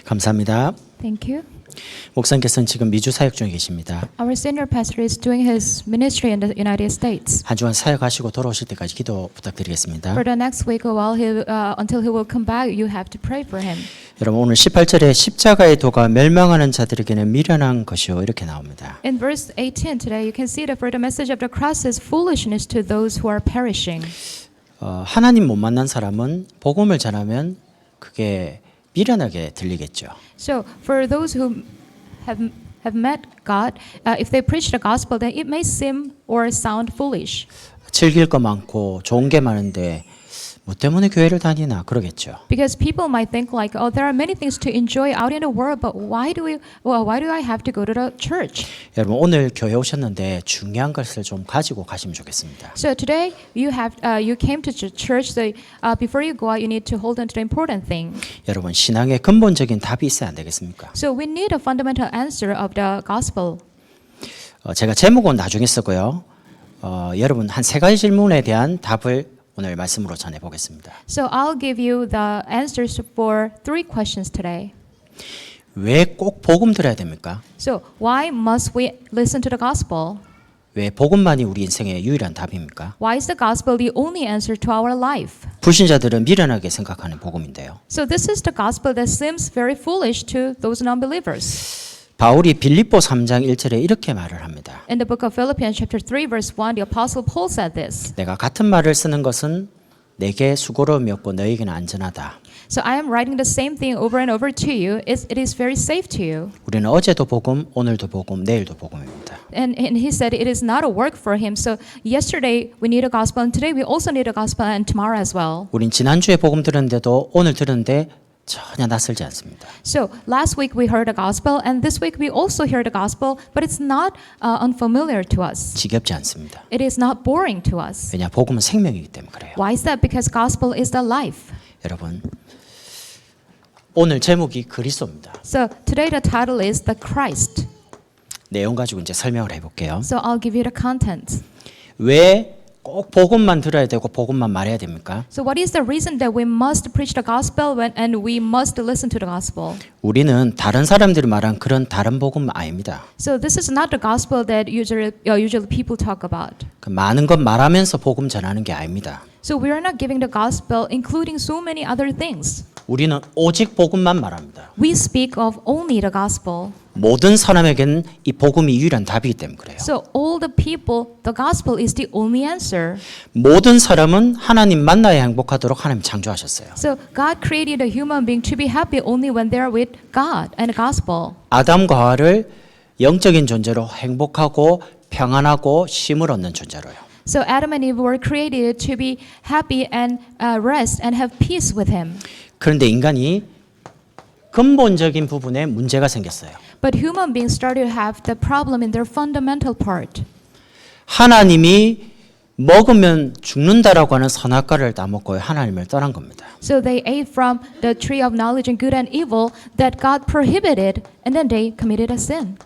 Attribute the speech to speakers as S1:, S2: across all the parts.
S1: 감사합니다.
S2: Thank you.
S1: 목사님께서는 지금 미주 사역 중에 계십니다.
S2: Our senior pastor is doing his ministry in the United States.
S1: 한 주간 사역하시고 돌아오실 때까지 기도 부탁드리겠습니다.
S2: For the next week, until he will come back, you have to pray for him.
S1: 여러분 오늘 18절에 십자가의 도가 멸망하는 자들에게는 미련한 것이요 이렇게 나옵니다.
S2: In verse 18 today, you can see that for the message of the cross is foolishness to those who are perishing.
S1: 하나님 못 만난 사람은 복음을 전하면 그게 미련하게 들리겠죠.
S2: So for those who have met God, if they preach the gospel, then it may seem or sound foolish.
S1: 즐길 거 많고 좋은 게 많은데 뭐 때문에 교회를 다니나 그러겠죠.
S2: Because people might think like, oh, there are many things to enjoy out in the world, but why do I have to go to the church?
S1: 여러분 오늘 교회 오셨는데 중요한 것을 좀 가지고 가시면 좋겠습니다.
S2: So today you came to church. So before you go out, you need to hold on to the important thing.
S1: 여러분 신앙의 근본적인 답이 있어야 안 되겠습니까?
S2: So we need a fundamental answer of the gospel.
S1: 제가 제목은 나중에 쓰고요. 여러분 한 세 가지 질문에 대한 답을 오늘 말씀으로 전해 보겠습니다.
S2: So I'll give you the answers for 3 questions today.
S1: 왜 꼭 복음 들어야 됩니까?
S2: So why must we listen to the gospel?
S1: 왜 복음만이 우리 인생의 유일한 답입니까?
S2: Why is the gospel the only answer to our life?
S1: 불신자들은 미련하게 생각하는 복음인데요.
S2: So this is the gospel that seems very foolish to those non-believers.
S1: 바울이 빌립보 3장 1절에 이렇게 말을 합니다.
S2: In the book of Philippians chapter 3 verse 1, the apostle Paul said this.
S1: 내가 같은 말을 쓰는 것은 내게 수고로움이 없고 너에게는 안전하다.
S2: So I am writing the same thing over and over to you. It is very safe to you.
S1: 우리는 어제도 복음, 오늘도 복음, 내일도 복음입니다.
S2: And he said it is not a work for him. So yesterday we need a gospel, and today we also need a gospel, and tomorrow as well.
S1: 우린 지난주에 복음 들었는데도 오늘 들었는데 전혀 낯설지 않습니다.
S2: So last week we heard the gospel, and this week we also hear the gospel, but it's not unfamiliar to us.
S1: 지겹지 않습니다.
S2: It is not boring to us.
S1: 왜냐 복음은 생명이기 때문에 그래요.
S2: Why is that? Because gospel is the life.
S1: 여러분 오늘 제목이 그리스도입니다.
S2: So today the title is the Christ.
S1: 내용 가지고 이제 설명을 해볼게요.
S2: So I'll give you the content.
S1: 왜 꼭 복음만 들어야 되고 복음만 말해야 됩니까?
S2: So what is the reason that we must preach the gospel and we must listen to the gospel?
S1: 우리는 다른 사람들이 말한 그런 다른 복음 아닙니다.
S2: So this is not the gospel that usually people talk about.
S1: 그 많은 것 말하면서 복음 전하는 게 아닙니다.
S2: So we are not giving the gospel including so many other things.
S1: 우리는 오직 복음만 말합니다.
S2: We speak of only the gospel.
S1: 모든 사람에게는 이 복음이 유일한 답이기 때문에 그래요.
S2: So all the people, the gospel is the only answer.
S1: 모든 사람은 하나님 만나야 행복하도록 하나님 창조하셨어요.
S2: So God created a human being to be happy only when they are with God and the gospel.
S1: 아담과 하와를 영적인 존재로 행복하고 평안하고 쉼을 얻는 존재로요.
S2: So Adam and Eve were created to be happy and rest and have peace with him.
S1: 그런데 인간이 근본적인 부분에 문제가 생겼어요.
S2: But human beings started to have the problem in their fundamental part.
S1: 하나님이 먹으면 죽는다라고 하는 선악과를 따먹고 하나님을 떠난 겁니다.
S2: So they ate from the tree of knowledge and good and evil that God prohibited, and then they committed a sin.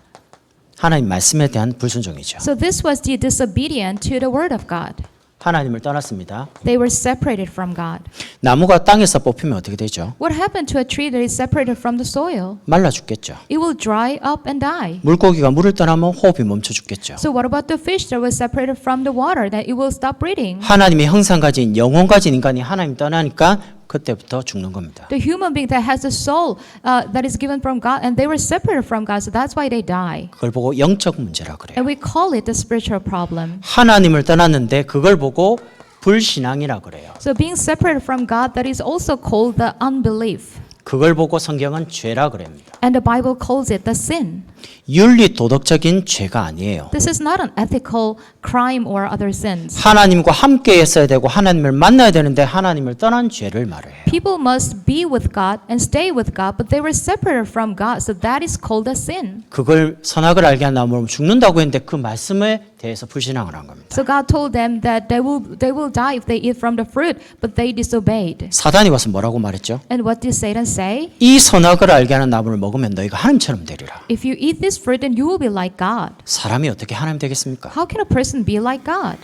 S1: 하나님 말씀에 대한 불순종이죠.
S2: So this was the disobedience to the word of God.
S1: 하나님을 떠났습니다.
S2: They were separated from God.
S1: 나무가 땅에서 뽑히면 어떻게 되죠?
S2: What happened to a tree that is separated from the soil?
S1: 말라 죽겠죠.
S2: It will dry up and die.
S1: 물고기가 물을 떠나면 호흡이 멈춰 죽겠죠.
S2: So what about the fish that was separated from the water that it will stop breathing?
S1: 하나님의 형상 가진 영혼 가진 인간이 하나님 떠나니까 그때부터 죽는 겁니다.
S2: The human being that has a soul that is given from God, and they were separated from God, so that's why they die.
S1: 그걸 보고 영적 문제라 그래요.
S2: And we call it the spiritual problem.
S1: 하나님을 떠났는데 그걸 보고 불신앙이라 그래요.
S2: So being separated from God, that is also called the unbelief.
S1: 그걸 보고 성경은 죄라 그럽니다.
S2: And the Bible calls it the sin.
S1: 윤리 도덕적인 죄가 아니에요.
S2: This is not an ethical crime or other sins.
S1: 하나님과 함께 했어야 되고 하나님을 만나야 되는데 하나님을 떠난 죄를 말해요.
S2: People must be with God and stay with God, but they were separated from God, so that is called a sin.
S1: 그걸 선악을 알게 한 다음에 죽는다고 했는데 그 말씀에 대해서 불신앙을 한 겁니다.
S2: So God told them that they will die if they eat from the fruit, but they disobeyed.
S1: 사단이 와서 뭐라고 말했죠?
S2: And what did Satan say?
S1: 이 선악을 알게 하는 나무를 먹으면 너희가 하나님처럼 되리라.
S2: If you eat this fruit, then you will be like God.
S1: 사람이 어떻게 하나님 되겠습니까?
S2: How can a person be like God?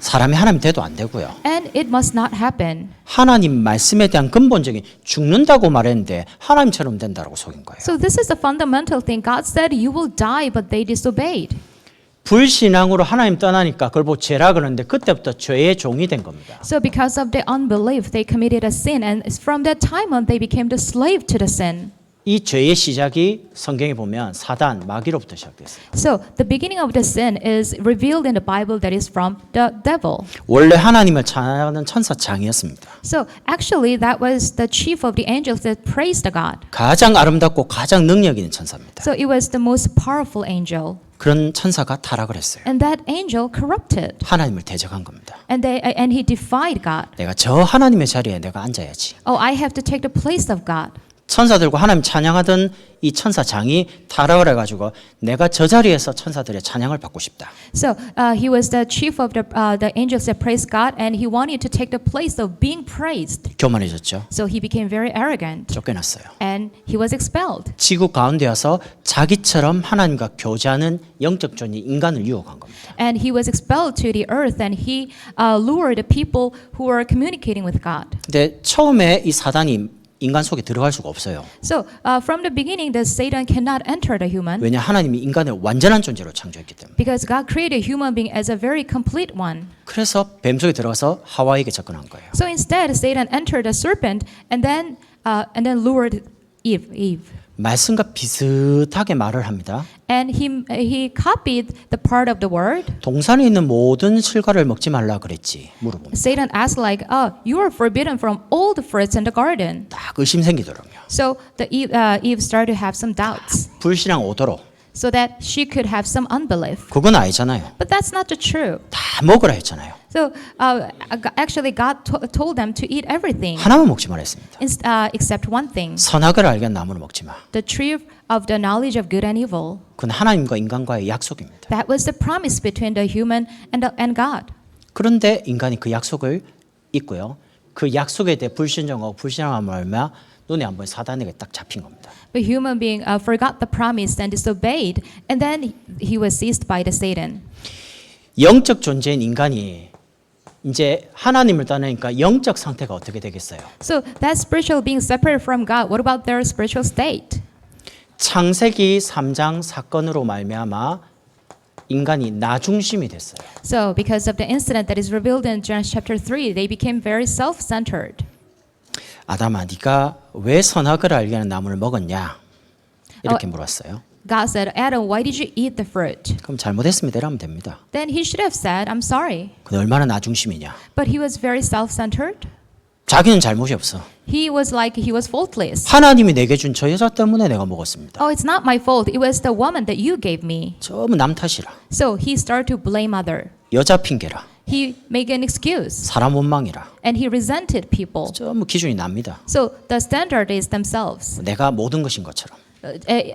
S1: 사람이 하나님 돼도 안 되고요.
S2: And it must not happen.
S1: 하나님 말씀에 대한 근본적인 죽는다고 말했는데 하나님처럼 된다고 속인 거예요.
S2: So this is the fundamental thing. God said you will die, but they disobeyed.
S1: 불신앙으로 하나님 떠나니까 그걸 보고 죄라 그러는데 그때부터 죄의 종이 된 겁니다.
S2: So because of their unbelief, they committed a sin, and from that time on, they became the slave to the sin.
S1: 이 죄의 시작이 성경에 보면 사단, 마귀로부터 시작됐어요.
S2: So the beginning of the sin is revealed in the Bible that is from the devil.
S1: 원래 하나님을 찬양하는 천사 장이었습니다.
S2: So actually, that was the chief of the angels that praised the God.
S1: 가장 아름답고 가장 능력 있는 천사입니다.
S2: So it was the most powerful angel.
S1: 그런 천사가 타락을 했어요.
S2: And that angel corrupted.
S1: 하나님을 대적한 겁니다.
S2: And he defied God.
S1: 내가 저 하나님의 자리에 내가 앉아야지.
S2: Oh, I have to take the place of God.
S1: 천사들과 하나님 찬양하던 이 천사장이 타락을 해가지고 내가 저 자리에서 천사들의 찬양을 받고 싶다.
S2: So he was the chief of the angels that praised God, and he wanted to take the place of being praised.
S1: 교만해졌죠.
S2: So he became very arrogant,
S1: 쫓겨났어요.
S2: and he was expelled.
S1: 지구 가운데 와서 자기처럼 하나님과 교제하는 영적 존이 인간을 유혹한 겁니다.
S2: And he was expelled to the earth, and he lured the people who were communicating with God.
S1: 근데 처음에 이 사단이 인간 속에 들어갈 수가 없어요.
S2: So from the beginning, the Satan cannot enter the human
S1: 왜냐 하나님이 인간을 완전한 존재로 창조했기 때문에.
S2: because God created a human being as a very complete one.
S1: 그래서 뱀 속에 들어가서 하와에게 접근한 거예요.
S2: So instead, Satan entered the serpent and then lured Eve.
S1: 말씀과 비슷하게 말을 합니다.
S2: And he copied the part of the word.
S1: 동산에 있는 모든 실과를 먹지 말라 그랬지. 물어봅니다.
S2: Satan asked like, you are forbidden from all the fruits in the garden.
S1: 딱 의심 생기더라고요.
S2: So Eve started to have some doubts
S1: 불신앙 오도로.
S2: so that she could have some unbelief.
S1: 그건 아니잖아요.
S2: But that's not the true.
S1: 다 먹으라 했잖아요.
S2: So actually God told them to eat everything
S1: 하나만 먹지 말했습니다.
S2: except one thing.
S1: 선악을 알게 한 나무를 먹지 마.
S2: The tree of the knowledge of good and evil.
S1: 그건 하나님과 인간과의 약속입니다.
S2: That was the promise between the human and God.
S1: 그런데 인간이 그 약속을 잊고요. 그 약속에 대해 불신정하고 불신앙함을 알며 눈에 안 보인 사단에게 딱 잡힌 겁니다.
S2: The human being forgot the promise and disobeyed, and then he was seized by the Satan.
S1: 영적 존재인 인간이 이제 하나님을 떠나니까 영적 상태가 어떻게 되겠어요?
S2: So that spiritual being separated from God, what about their spiritual state?
S1: 창세기 3장 사건으로 말미암아 인간이 나 중심이 됐어요.
S2: So because of the incident that is revealed in Genesis chapter 3, they became very self-centered.
S1: 아담아, 네가 왜 선악을 알게 하는 나무를 먹었냐? 이렇게 물었어요.
S2: God said, Adam, why did you eat the fruit?
S1: 그럼 잘못했습니다. 이러면 됩니다.
S2: Then he should have said, I'm sorry.
S1: 근데 얼마나 나 중심이냐?
S2: But he was very self-centered.
S1: 자기는 잘못이 없어.
S2: He was like he was faultless.
S1: 하나님이 내게 준 저 여자 때문에 내가 먹었습니다.
S2: Oh, it's not my fault. It was the woman that you gave me.
S1: 전부 남 탓이라.
S2: So he started to blame other.
S1: 여자 핑계라.
S2: He made an excuse.
S1: 사람 원망이라.
S2: And he resented people.
S1: 전부 기준이 납니다.
S2: So the standard is themselves,
S1: 내가 모든 것인 것처럼.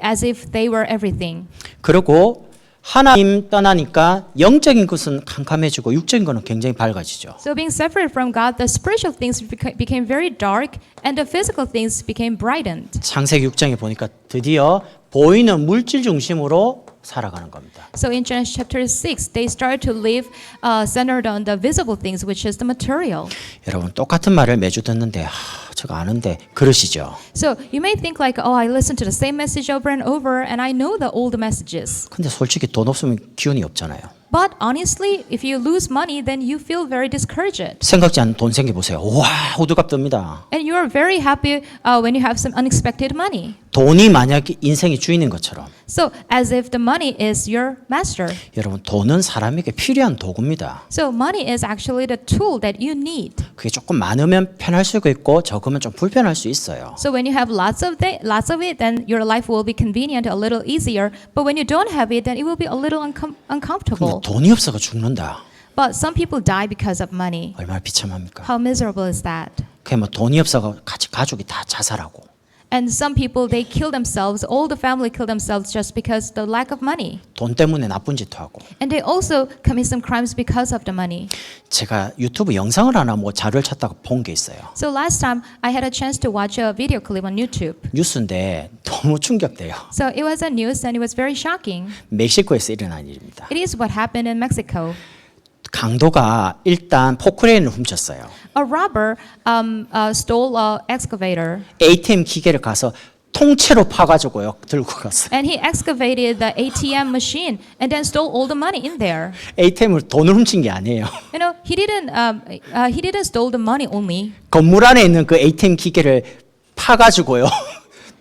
S2: as if they were everything.
S1: 그리고 하나님 떠나니까 영적인 것은 캄캄해지고 육적인 것은 굉장히 밝아지죠.
S2: So being separated from God, the spiritual things became very dark, and the physical things became brightened.
S1: 창세기 6장에 보니까 드디어 보이는 물질 중심으로 살아가는 겁니다.
S2: So in Genesis chapter 6, they started to live centered on the visible things, which is the material.
S1: 여러분 똑같은 말을 매주 듣는데 저거 아는데 그러시죠.
S2: So you may think like, oh, I listen to the same message over and over, and I know the old messages.
S1: 근데 솔직히 돈 없으면 기운이 없잖아요.
S2: But honestly, if you lose money, then you feel very discouraged.
S1: 생각지 않은 돈 생겨 보세요. 와, 호들갑 듭니다.
S2: And you are very happy when you have some unexpected money.
S1: 돈이 만약 인생의 주인인 것처럼.
S2: So as if the money is your master.
S1: 여러분 돈은 사람에게 필요한 도구입니다.
S2: So money is actually the tool that you need.
S1: 그게 조금 많으면 편할 수가 있고 적으면 좀 불편할 수 있어요.
S2: So when you have lots of it, then your life will be convenient, a little easier. But when you don't have it, then it will be a little uncomfortable.
S1: 돈이 없어서 죽는다.
S2: But some people die because of money.
S1: 얼마나 비참합니까?
S2: How miserable is that?
S1: 그게 뭐 돈이 없어서 같이 가족이 다 자살하고.
S2: And some people, they kill themselves, all the family kill themselves just because the lack of money.
S1: 돈 때문에 나쁜 짓도 하고.
S2: And they also commit some crimes because of the money.
S1: 제가 유튜브 영상을 하나 뭐 자료를 찾다가 본 게 있어요.
S2: So last time I had a chance to watch a video clip on YouTube.
S1: 뉴스인데 너무 충격돼요.
S2: So it was a news and it was very shocking.
S1: 멕시코에서 일어난 일입니다.
S2: It is what happened in Mexico.
S1: 강도가 일단 포크레인을 훔쳤어요.
S2: A robber stole an excavator,
S1: ATM 기계를 가서 통째로 파가지고요 들고 갔어요.
S2: and he excavated the ATM machine and then stole all the money in there.
S1: ATM을 돈을 훔친 게 아니에요.
S2: You know, he didn't stole the money only.
S1: 건물 안에 있는 그 ATM 기계를 파가지고요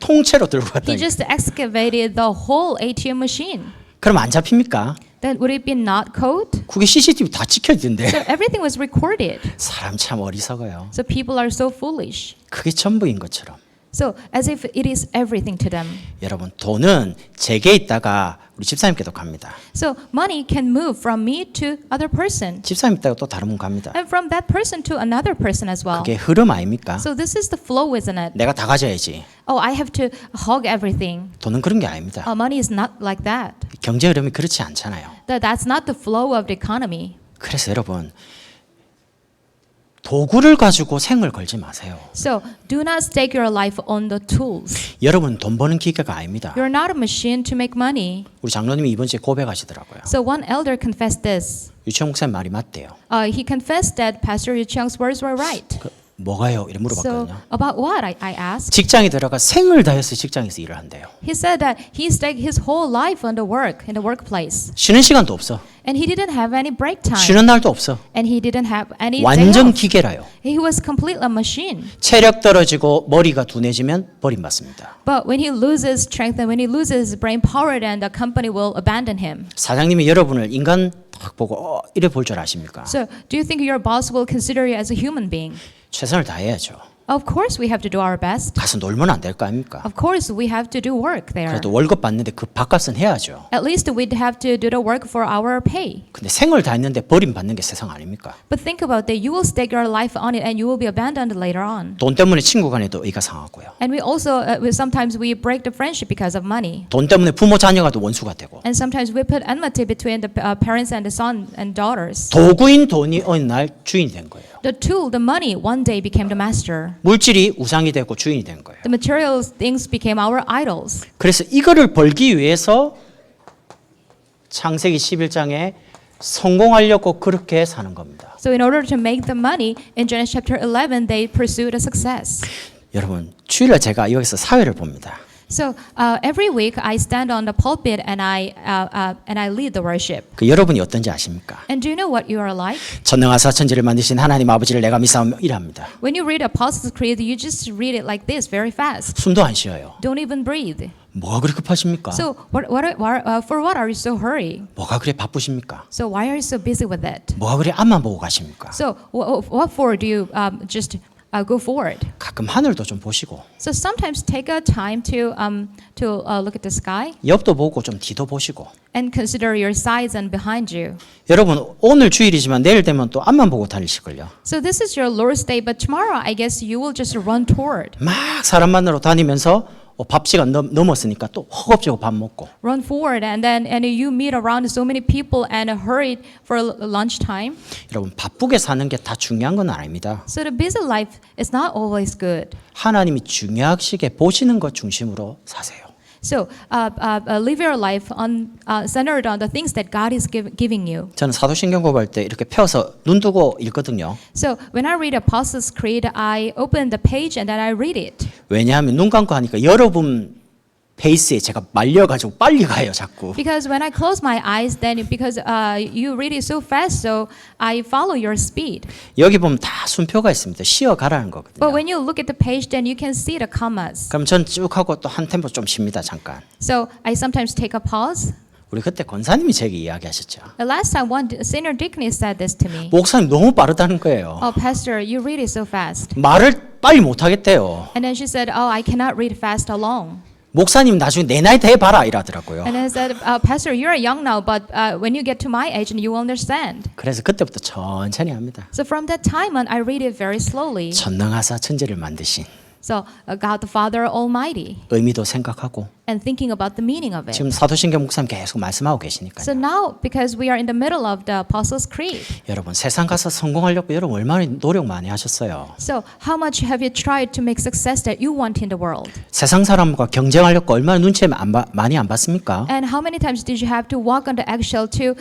S1: 통째로 들고
S2: He
S1: 갔다.
S2: just excavated the whole ATM machine.
S1: 그럼 안 잡힙니까?
S2: Then would it be not caught?
S1: 그게 CCTV 다
S2: So
S1: 찍혀지던데.
S2: everything was recorded.
S1: 사람 참 어리석어요.
S2: So people are so foolish.
S1: 그게 전부인 것처럼.
S2: So as if it is everything to them.
S1: 여러분 돈은 제게 있다가 우리 집사님께도 갑니다.
S2: So money can move from me to other person,
S1: 집사님 있다가 또 다른 분 갑니다.
S2: and from that person to another person as well.
S1: 그게 흐름 아닙니까?
S2: So this is the flow, isn't it?
S1: 내가 다 가져야지.
S2: Oh, I have to hog everything.
S1: 돈은 그런 게 아닙니다.
S2: Money is not like that.
S1: 경제 흐름이 그렇지 않잖아요.
S2: That's not the flow of the economy.
S1: 그래서 여러분 도구를 가지고 생을 걸지 마세요.
S2: So do not stake your life on the tools.
S1: 여러분 돈 버는 기계가 아닙니다.
S2: You're not a machine to make money.
S1: 우리 장로님이 이번 주에 고백하시더라고요.
S2: So one elder confessed this.
S1: 유치원 목사님 말이 맞대요.
S2: He confessed that Pastor Yu Cheong's words were right.
S1: 뭐가요? 이래
S2: So
S1: 물어봤거든요.
S2: about what? I asked.
S1: 직장에 들어가 생을 다해서 직장에서 일을 한대요.
S2: He said that he staked his whole life on the work in the workplace,
S1: 쉬는 시간도 없어.
S2: and he didn't have any break time,
S1: 쉬는 날도 없어.
S2: and he didn't have any day
S1: 완전
S2: off.
S1: 기계라요.
S2: He was completely a machine.
S1: 체력 떨어지고 머리가 둔해지면 버림받습니다.
S2: But when he loses strength and when he loses brain power, then the company will abandon him.
S1: 사장님이 여러분을 인간 딱 보고 이래 볼 줄 아십니까?
S2: So, do you think your boss will consider you as a human being?
S1: 최선을 다해야죠.
S2: Of course, we have to do our best.
S1: 가서 놀면 안 될 거 아닙니까?
S2: Of course, we have to do work there.
S1: 그래도 월급 받는데 그 밥값은 해야죠.
S2: At least we'd have to do the work for our pay.
S1: 근데 생을 다했는데 버림받는 게 세상 아닙니까?
S2: But think about that. You will stake your life on it, and you will be abandoned later on.
S1: 돈 때문에 친구 간에도 의가 상하고요.
S2: And we also sometimes we break the friendship because of money.
S1: 돈 때문에 부모 자녀가도 원수가 되고
S2: And sometimes we put enmity between the parents and the son and daughters.
S1: 도구인 돈이 어느 날 주인이 된 거예요.
S2: The tool, the money, one day became the master.
S1: 물질이 우상이 되고 주인이 된 거예요.
S2: The material things became our idols.
S1: 그래서 이거를 벌기 위해서 창세기 11장에 성공하려고 그렇게 사는 겁니다.
S2: So in order to make the money, in Genesis chapter 11, they pursued a success.
S1: 여러분 주일날 제가 여기서 사회를 봅니다.
S2: So every week I stand on the pulpit and I lead the worship.
S1: 그 여러분이 어떤지 아십니까?
S2: And do you know what you are like?
S1: 전능하사 천지를 만드신 하나님 아버지를 내가 믿사오며 이랍니다.
S2: When you read Apostles' Creed, you just read it like this, very fast.
S1: 숨도 안 쉬어요.
S2: Don't even breathe.
S1: 뭐가 그렇게 급하십니까?
S2: So for what are you so hurry?
S1: 뭐가 그래 바쁘십니까?
S2: So why are you so busy with that?
S1: 뭐가 그래 앞만 보고 가십니까?
S2: So what for do you just go forward?
S1: 가끔 하늘도 좀 보시고
S2: So sometimes take a time to look at the sky
S1: 옆도 보고 좀 뒤도 보시고.
S2: and consider your sides and behind you.
S1: 여러분 오늘 주일이지만 내일 되면 또 앞만 보고 달리실걸요.
S2: So this is your Lord's day, but tomorrow I guess you will just run toward.
S1: 막 사람 만나러 다니면서 밥 시간 넘었으니까 또 허겁지겁 밥 먹고.
S2: Run forward and you meet around so many people and hurry for lunchtime.
S1: 여러분 바쁘게 사는 게 다 중요한 건 아닙니다.
S2: So the busy life is not always good.
S1: 하나님이 중요하시게 보시는 것 중심으로 사세요.
S2: So live your life centered on the things that God is giving you.
S1: 저는 사도신경 공부할 때 이렇게 펴서 눈 뜨고 읽거든요.
S2: So when I read Apostles' Creed, I open the page and then I read it.
S1: 왜냐하면 눈 감고 하니까 여러분 페이스에 제가 말려가지고 빨리 가요 자꾸.
S2: Because when I close my eyes, then because you read it so fast, so I follow your speed.
S1: 여기 보면 다 순표가 있습니다. 쉬어가라는
S2: But
S1: 거거든요.
S2: when you look at the page, then you can see the commas.
S1: 그럼 전 쭉 하고 또 한 템포 좀 쉽니다 잠깐.
S2: So I sometimes take a pause.
S1: 우리 그때 권사님이 제게 이야기하셨죠.
S2: The last time one senior deacon said this to me.
S1: 목사님 너무 빠르다는 거예요.
S2: Oh, Pastor, you read it so fast.
S1: 말을 빨리 못 하겠대요.
S2: And then she said, oh, I cannot read fast alone.
S1: 목사님 나중에 내 나이 때 해봐라 이러더라고요.
S2: And I said, Pastor, you're young now, but when you get to my age, and you will understand.
S1: 그래서 그때부터 천천히 합니다.
S2: So from that time on, I read it very slowly.
S1: 전능하사 천지를 만드신
S2: So God the Father Almighty,
S1: 의미도 생각하고
S2: and thinking about the meaning of it.
S1: 지금 사도신경 목사님 계속 말씀하고
S2: So
S1: 계시니까요.
S2: now, because we are in the middle of the Apostles' Creed,
S1: 여러분 세상 가서 성공하려고 여러분 얼마나 노력 많이 하셨어요.
S2: so how much have you tried to make success that you want in the world?
S1: 세상 사람과 경쟁하려고 얼마나 눈치 많이 안 봤습니까?
S2: And how many times did you have to walk on the eggshell to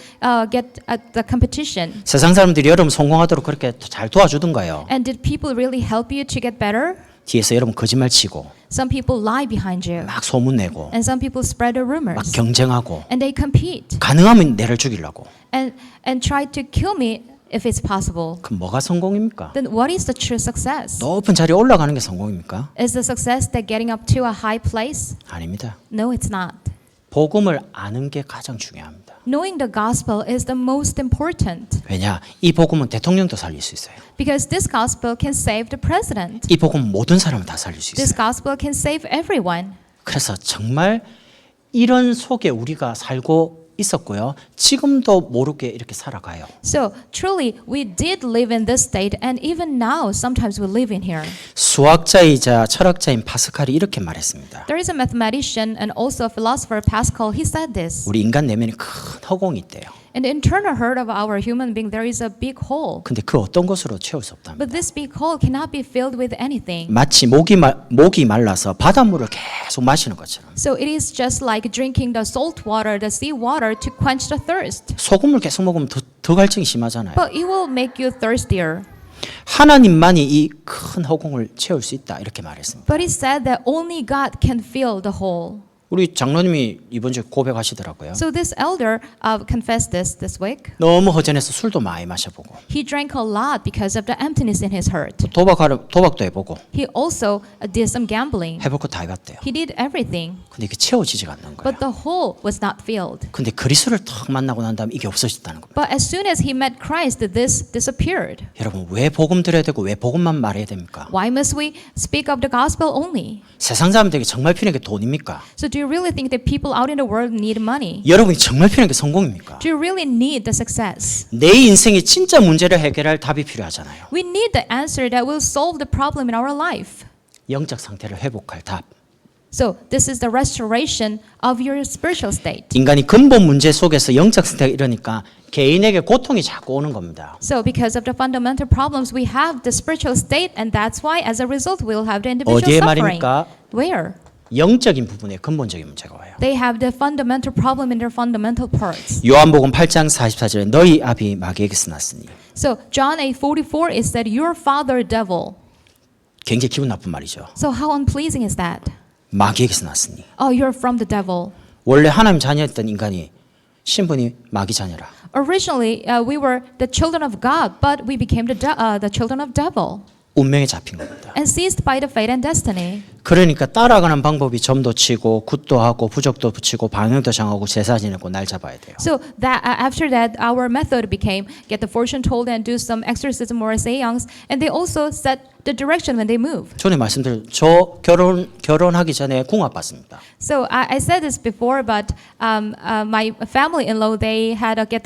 S2: get at the competition?
S1: 세상 사람들이 여러분 성공하도록 그렇게 잘 도와주던가요?
S2: And did people really help you to get better?
S1: 뒤에서 여러분 거짓말 치고
S2: Some people lie behind you,
S1: 막 소문 내고
S2: and some people spread the
S1: 막
S2: rumors,
S1: 경쟁하고
S2: and they compete
S1: 가능하면 내를 죽이려고.
S2: and try to kill me if it's possible.
S1: 그럼 뭐가 성공입니까?
S2: Then what is the true success?
S1: 높은 자리에 올라가는 게 성공입니까?
S2: Is the success that getting up to a high place?
S1: 아닙니다.
S2: No, it's not.
S1: 복음을 아는 게 가장 중요합니다.
S2: Knowing the gospel is the most important
S1: 왜냐? 이 복음은 대통령도 살릴 수 있어요.
S2: because this gospel can save the president.
S1: 이 복음은 모든 사람을 다 살릴 수
S2: This
S1: 있어요.
S2: gospel can save everyone.
S1: 그래서 정말 이런 속에 우리가 살고 있었고요. 지금도 모르게 이렇게 살아가요.
S2: So truly, we did live in this state, and even now, sometimes we live in here.
S1: 수학자이자 철학자인 파스칼이 이렇게 말했습니다.
S2: There is a mathematician and also a philosopher, Pascal. He said this.
S1: 우리 인간 내면에 큰 허공이 있대요.
S2: In the internal heart of our human being, there is a big hole.
S1: 근데 그 어떤 것으로 채울 수 없답니다.
S2: But this big hole cannot be filled with anything.
S1: 마치 목이 말라서 바닷물을 계속 마시는 것처럼
S2: So it is just like drinking the salt water, the sea water, to quench the thirst.
S1: 소금을 계속 먹으면 더 갈증이 심하잖아요.
S2: But it will make you thirstier.
S1: 하나님만이 이 큰 허공을 채울 수 있다 이렇게 말했습니다.
S2: But he said that only God can fill the hole.
S1: 우리 장로님이 이번 주에 고백하시더라고요.
S2: So this elder confessed this week.
S1: 너무 허전해서 술도 많이 마셔보고
S2: He drank a lot because of the emptiness in his heart.
S1: 도박도 해보고
S2: He also did some gambling.
S1: 해볼 거 다 해봤대요.
S2: He did everything,
S1: 근데 이게 채워지지가 않는 거예요.
S2: but the hole was not filled.
S1: 근데 그리스도를 탁 만나고 난 다음에 이게 없어졌다는 겁니다.
S2: But as soon as he met Christ, this disappeared.
S1: 여러분 왜 복음 드려야 되고 왜 복음만 말해야 됩니까?
S2: Why must we speak of the gospel only?
S1: 세상 사람들에게 정말 필요한 게 돈입니까?
S2: So do you really think that people out in the world need money?
S1: 여러분이 정말 필요한 게 성공입니까?
S2: Do you really need the success?
S1: 내 인생의 진짜 문제를 해결할 답이 필요하잖아요.
S2: We need the answer that will solve the problem in our life.
S1: 영적 상태를 회복할 답.
S2: So this is the restoration of your spiritual state.
S1: 인간이 근본 문제 속에서 영적 상태가 이러니까 개인에게 고통이 자꾸 오는 겁니다.
S2: So because of the fundamental problems, we have the spiritual state, and that's why, as a result, we'll have the individual
S1: 어디에
S2: suffering.
S1: 말입니까?
S2: Where?
S1: 영적인 부분에 근본적인 문제가 와요.
S2: They have the fundamental problem in their fundamental parts.
S1: 요한복음 8장 44절에 너희 아비 마귀에게서 났으니
S2: So John 8:44 is that your father devil.
S1: 굉장히 기분 나쁜 말이죠.
S2: So how unpleasing is that?
S1: 마귀에게서 났으니
S2: Oh, you're from the devil.
S1: 원래 하나님 자녀였던 인간이 신분이 마귀 자녀라.
S2: Originally, we were the children of God, but we became the children of devil
S1: 운명에 잡힌 겁니다.
S2: and seized by the fate and destiny.
S1: 그러니까 따라가는 방법이 점도 치고 굿도 하고 부적도 붙이고 방향도 정하고 제사 지내고 날 잡아야 돼요.
S2: So that after that, our method became get the fortune told and do some exorcism or seance, and they also set the direction when they move.
S1: 전에 말씀드린 저 결혼하기 전에 궁합 봤습니다.
S2: So I said this before, but my family-in-law they had to get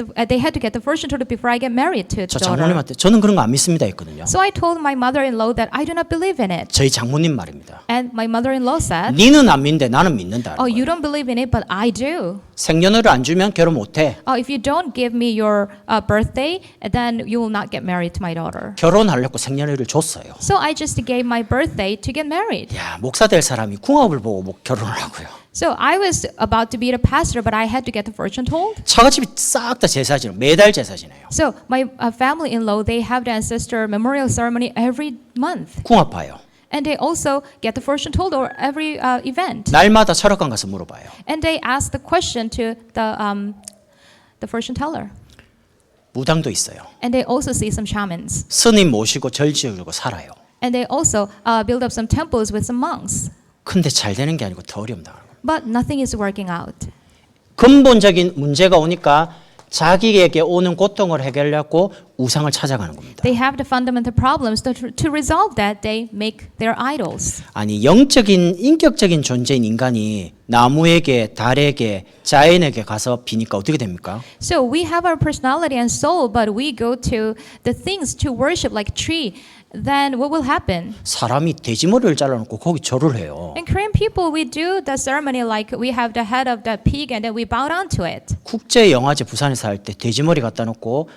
S2: the fortune told before I get married to
S1: 저
S2: the daughter.
S1: 장모님한테 저는 그런 거 안 믿습니다 했거든요.
S2: So I told my mother-in-law that I do not believe in it,
S1: 저희 장모님 말입니다.
S2: and my mother-in-law said,
S1: 니는 안 믿는데 나는 믿는다.
S2: "Oh, you don't believe in it, but I do.
S1: 생년월일 안 주면 결혼 못 해.
S2: Oh, if you don't give me your birthday, then you will not get married to my daughter."
S1: 결혼하려고 생년월일을 줬어요.
S2: So I just gave my birthday to get married.
S1: 야, 목사 될 사람이 궁합을 보고 뭐 결혼을 하고요.
S2: So I was about to be a pastor, but I had to get the fortune told.
S1: 처갓집이 싹 다 제사 지내요. 매달 제사 지내요.
S2: So my family-in-law, they have the ancestor memorial ceremony every month.
S1: 궁합 봐요.
S2: And they also get the fortune told or every event.
S1: 날마다 철학관 가서 물어봐요.
S2: And they ask the question to the fortune teller.
S1: 무당도 있어요.
S2: And they also see some shamans.
S1: 스님 모시고 절 지으려고 살아요.
S2: And they also build up some temples with some monks.
S1: 근데 잘 되는 게 아니고 더 어려움 당하는 거예요.
S2: But nothing is working out.
S1: 근본적인 문제가 오니까 자기에게 오는 고통을 해결하려고 우상을 찾아가는 겁니다.
S2: They have the fundamental problems. To resolve that, they make their idols.
S1: 아니 영적인 인격적인 존재인 인간이 나무에게 달에게 자연에게 가서 비니까 어떻게 됩니까?
S2: So we have our personality and soul, but we go to the things to worship like tree. Then what will happen?
S1: 사람이 돼지머리를 잘라놓고 거기 절을 해요.
S2: In Korean people, we do the ceremony like we have the head of the pig and then we bow down to it.
S1: 국제 영화제 부산에서 할 때 돼지머리 갖다 놓고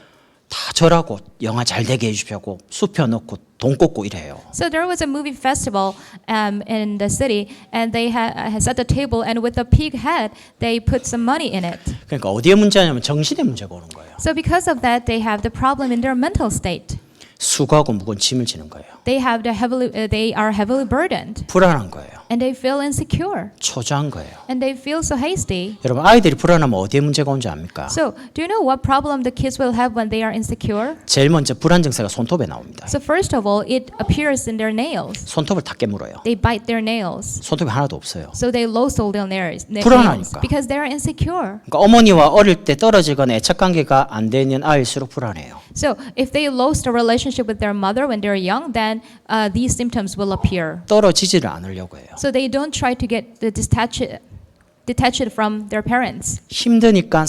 S1: 다 절하고 영화 잘 되게 해주시고 수표 넣고 돈 꽂고 이래요.
S2: So there was a movie festival in the city, and they had set the table, and with the pig head, they put some money in it.
S1: 그러니까 어디에 문제냐면 정신의 문제가 오는 거예요.
S2: So because of that, they have the problem in their mental state.
S1: 수고하고 무거운 짐을 지는 거예요.
S2: They are heavily burdened,
S1: 불안한 거예요.
S2: and they feel insecure,
S1: 초조한 거예요.
S2: and they feel so hasty.
S1: 여러분 아이들이 불안하면 어디에 문제가 온지 압니까?
S2: So do you know what problem the kids will have when they are insecure?
S1: 제일 먼저 불안 증세가 손톱에 나옵니다.
S2: So first of all, it appears in their nails.
S1: 손톱을 다 깨물어요.
S2: They bite their nails.
S1: 손톱이 하나도 없어요.
S2: So they lose all their nails
S1: 불안하니까.
S2: because they are insecure.
S1: 그러니까 어머니와 어릴 때 떨어지거나 애착 관계가 안 되는 아이일수록 불안해요.
S2: So if they lost a relationship with their mother when they're young, then these symptoms will appear.
S1: 떨어지지를 않으려고 해요.
S2: So they don't try to get detached from their parents.
S1: 힘드니까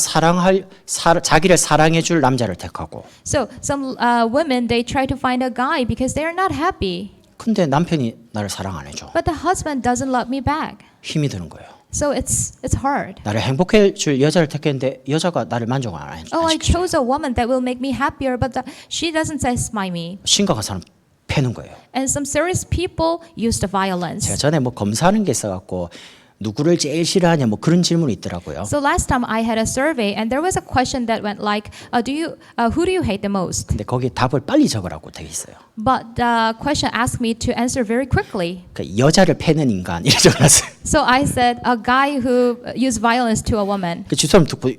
S1: 자기를 사랑해 줄 남자를 택하고.
S2: So some women, they try to find a guy because they are not happy.
S1: 근데 남편이 나를 사랑 안 해줘.
S2: But the husband doesn't love me back.
S1: 힘이 드는 거예요.
S2: So it's hard.
S1: 나를 행복해 줄 여자를 택했는데 여자가 나를 만족 안 해.
S2: Oh, I chose a woman that will make me happier, but she doesn't satisfy me.
S1: 심각한 사람 패는 거예요.
S2: And some serious people use the
S1: 제가
S2: violence.
S1: 전에 뭐 검사하는 게 있어갖고 누구를 제일 싫어하냐 뭐 그런 질문이 있더라고요.
S2: So last time I had a survey, and there was a question that went like, who do you hate the most?
S1: 근데 거기에 답을 빨리 적으라고 돼 있어요.
S2: But the question asked me to answer very quickly.
S1: 그러니까 여자를 패는 인간 이렇게 적어놨어요.
S2: So I said, a guy who used violence to a woman.
S1: 그 주사람 듣고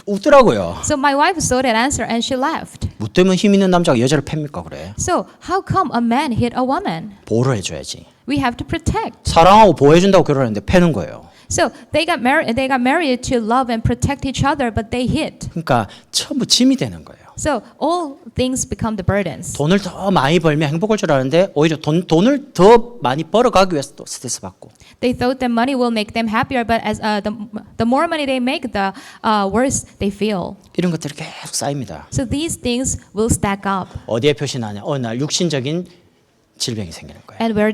S1: 웃더라고요.
S2: So my wife saw that answer and she laughed.
S1: 뭐 때문에 힘 있는 남자가 여자를 팹니까 그래?
S2: So how come a man hit a woman?
S1: 보호를 해줘야지.
S2: We have to protect.
S1: 사랑하고 보호해준다고 결혼했는데 패는 거예요.
S2: So they got married to love and protect each other, but they hit.
S1: 그러니까 전부 짐이 되는 거예요.
S2: So all things become the burdens.
S1: 돈을 더 많이 벌면 행복할 줄 알았는데 오히려 돈을 더 많이 벌어가기 위해서 또 스트레스 받고.
S2: They thought that money will make them happier, but as the more money they make, the worse they feel.
S1: 이런 것들이 계속 쌓입니다.
S2: So these things will stack up.
S1: 어디에 표시나냐? 어느 날 육신적인 질병이 생기는 거예요.
S2: And where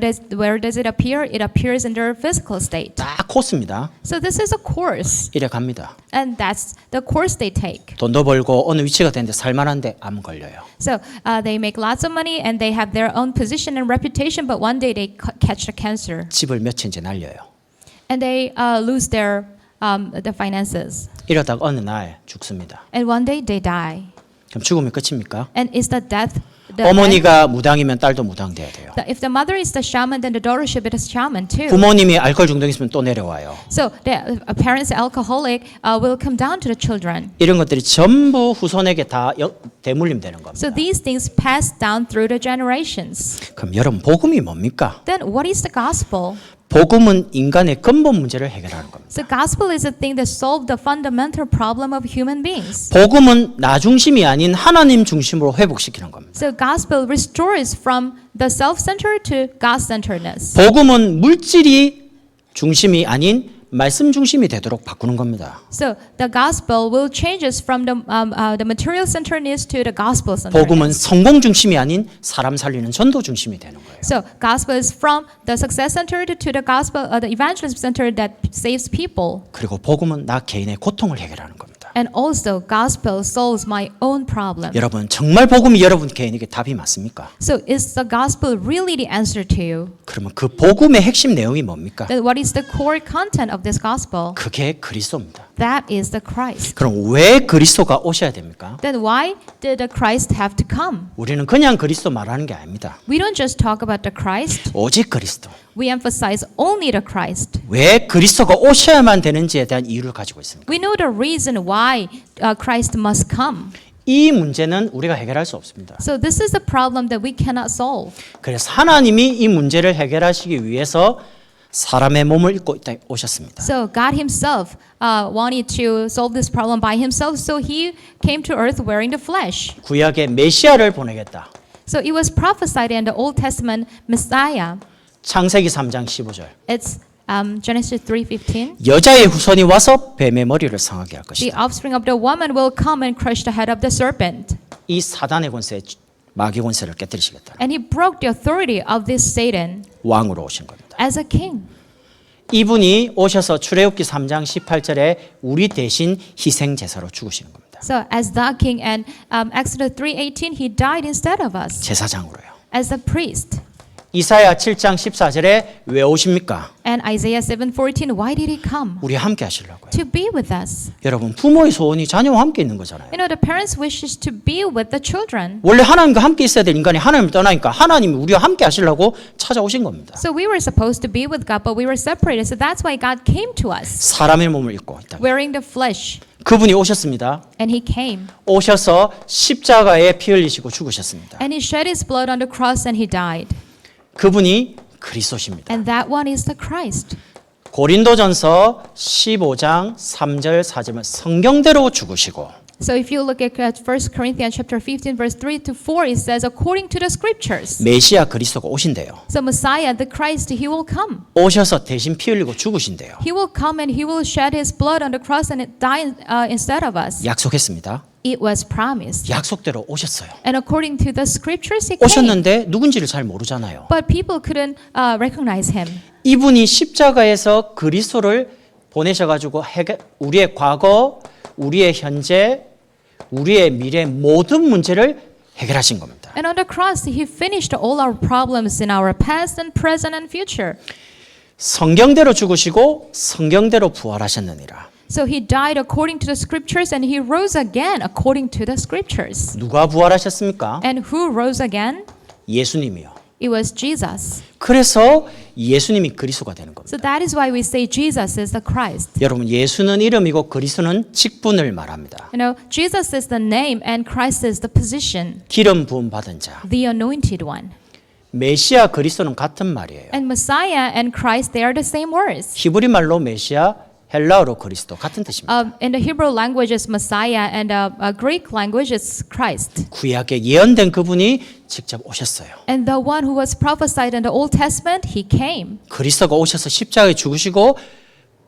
S2: does it appear? It appears in their physical state.
S1: 딱 코스입니다.
S2: So this is a course,
S1: 이래 갑니다.
S2: and that's the course they take.
S1: 돈도 벌고 어느 위치가 되는데 살만한데 암 걸려요.
S2: So they make lots of money and they have their own position and reputation, but one day they catch the cancer
S1: 집을 며칠째 날려요.
S2: and they lose their the finances.
S1: 이러다가 어느 날 죽습니다.
S2: And one day they die.
S1: 그럼 죽으면 끝입니까?
S2: And is the death the end?
S1: 어머니가 무당이면 딸도 무당돼야 돼요.
S2: If the mother is the shaman, then the daughter should be the shaman too.
S1: 부모님이 알코올 중독 있으면 또 내려와요.
S2: So the parents alcoholic will come down to the children.
S1: 이런 것들이 전부 후손에게 다 대물림 되는 겁니다.
S2: So these things pass down through the generations.
S1: 그럼 여러분 복음이 뭡니까?
S2: Then what is the gospel?
S1: 복음은 인간의 근본 문제를 해결하는 겁니다.
S2: So gospel is a thing that solves the fundamental problem of human beings.
S1: 복음은 나 중심이 아닌 하나님 중심으로 회복시키는 겁니다.
S2: So gospel restores from the self-centered to God-centeredness.
S1: 복음은 물질이 중심이 아닌 말씀 중심이 되도록 바꾸는 겁니다.
S2: So the gospel will change us from the material centeredness to the gospel
S1: 복음은
S2: centeredness.
S1: 성공 중심이 아닌 사람 살리는 전도 중심이 되는 거예요.
S2: So gospel is from the success centered to the gospel, the evangelism centered that saves people.
S1: 그리고 복음은 나 개인의 고통을 해결하는 겁니다.
S2: And also gospel solves my own problem.
S1: 여러분 정말 복음이 여러분 개인에게 답이 맞습니까?
S2: So is the gospel really the answer to you?
S1: 그러면 그 복음의 핵심 내용이 뭡니까?
S2: Then what is the core content of this gospel?
S1: 그게 그리스도입니다.
S2: That is the Christ.
S1: 그럼 왜 그리스도가 오셔야 됩니까?
S2: Then why did the Christ have to come?
S1: 우리는 그냥 그리스도 말하는 게 아닙니다.
S2: We don't just talk about the Christ.
S1: 오직 그리스도.
S2: We emphasize only the Christ.
S1: 왜 그리스도가 오셔야만 되는지에 대한 이유를 가지고 있습니다.
S2: We know the reason why Christ must come.
S1: 이 문제는 우리가 해결할 수 없습니다.
S2: So this is a problem that we cannot solve.
S1: 그래서 하나님이 이 문제를 해결하시기 위해서 사람의 몸을 입고 오셨습니다.
S2: So God himself wanted to solve this problem by himself, so he came to earth wearing the flesh.
S1: 구약의 메시아를 보내겠다.
S2: So it was prophesied in the Old Testament Messiah.
S1: 창세기 3장 15절.
S2: It's Genesis 3:15.
S1: 여자의 후손이 와서 뱀의 머리를 상하게 할
S2: The
S1: 것이다.
S2: offspring of the woman will come and crush the head of the serpent.
S1: 이 사단의 권세, 마귀 권세를 깨뜨리시겠다.
S2: And he broke the authority of this Satan
S1: 왕으로 오신 겁니다.
S2: as a king.
S1: 이분이 오셔서 출애굽기 3장 18절에 우리 대신 희생 제사로 죽으시는 겁니다.
S2: So as the king, and Exodus 3:18, he died instead of us
S1: 제사장으로요.
S2: as a priest.
S1: 이사야 7장 14절에 왜 오십니까?
S2: And Isaiah 7:14, why did he come?
S1: 우리 함께 하시려고요.
S2: To be with us.
S1: 여러분 부모의 소원이 자녀와 함께 있는 거잖아요.
S2: You know, the parents' wishes to be with the children.
S1: 원래 하나님과 함께 있어야 될 인간이 하나님을 떠나니까 하나님이 우리와 함께 하시려고 찾아오신 겁니다.
S2: So we were supposed to be with God, but we were separated. So that's why God came to us,
S1: 사람의 몸을 입고 있다.
S2: wearing the flesh.
S1: 그분이 오셨습니다.
S2: And he came.
S1: 오셔서 십자가에 피 흘리시고 죽으셨습니다.
S2: And he shed his blood on the cross and he died.
S1: 그분이 그리스도십니다.
S2: And that one is the Christ.
S1: 고린도전서 15장 3절 4절은 성경대로 죽으시고
S2: So if you look at 1 Corinthians chapter 15 verse 3 to 4, it says according to the scriptures.
S1: 메시아 그리스도가 오신대요.
S2: So Messiah, the Christ, he will come.
S1: 오셔서 대신 피 흘리고 죽으신대요.
S2: He will come and he will shed his blood on the cross and die instead of us.
S1: 약속했습니다.
S2: It was promised.
S1: 약속대로 오셨어요.
S2: And according to the scriptures, he came.
S1: 오셨는데 누군지를 잘 모르잖아요.
S2: But people couldn't recognize him.
S1: 이분이 십자가에서 그리스도를 보내셔가지고 우리의 과거, 우리의 현재, 우리의 미래 모든 문제를 해결하신 겁니다.
S2: And on the cross, he finished all our problems in our past and present and future.
S1: 성경대로 죽으시고 성경대로 부활하셨느니라.
S2: So he died according to the scriptures and he rose again according to the scriptures.
S1: 누가 부활하셨습니까?
S2: And who rose again?
S1: 예수님이요.
S2: It was Jesus.
S1: 그래서 예수님이 그리스도가 되는 겁니다.
S2: So that is why we say Jesus is the Christ.
S1: 여러분 예수는 이름이고 그리스도는 직분을 말합니다.
S2: You know, Jesus is the name and Christ is the position,
S1: 기름 부음 받은 자.
S2: the anointed one.
S1: 메시아 그리스도는 같은 말이에요.
S2: And Messiah and Christ, they are the same words.
S1: 히브리 말로 메시아, 헬라어로 그리스도 같은 뜻입니다.
S2: In the Hebrew language is Messiah and Greek language is Christ.
S1: 구약에 예언된 그분이 직접 오셨어요.
S2: And the one who was prophesied in the Old Testament, he came.
S1: 그리스도가 오셔서 십자가에 죽으시고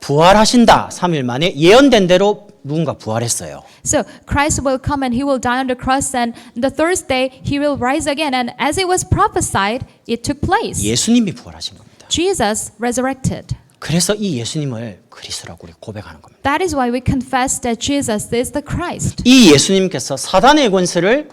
S1: 부활하신다. 3일 만에 예언된 대로 누군가 부활했어요.
S2: So Christ will come and he will die on the cross, and the third day he will rise again. And as it was prophesied, it took place.
S1: 예수님이 부활하신 겁니다.
S2: Jesus resurrected.
S1: 그래서 이 예수님을 그리스도라고 우리 고백하는 겁니다.
S2: That is why we confess that Jesus is the Christ.
S1: 이 예수님께서 사단의 권세를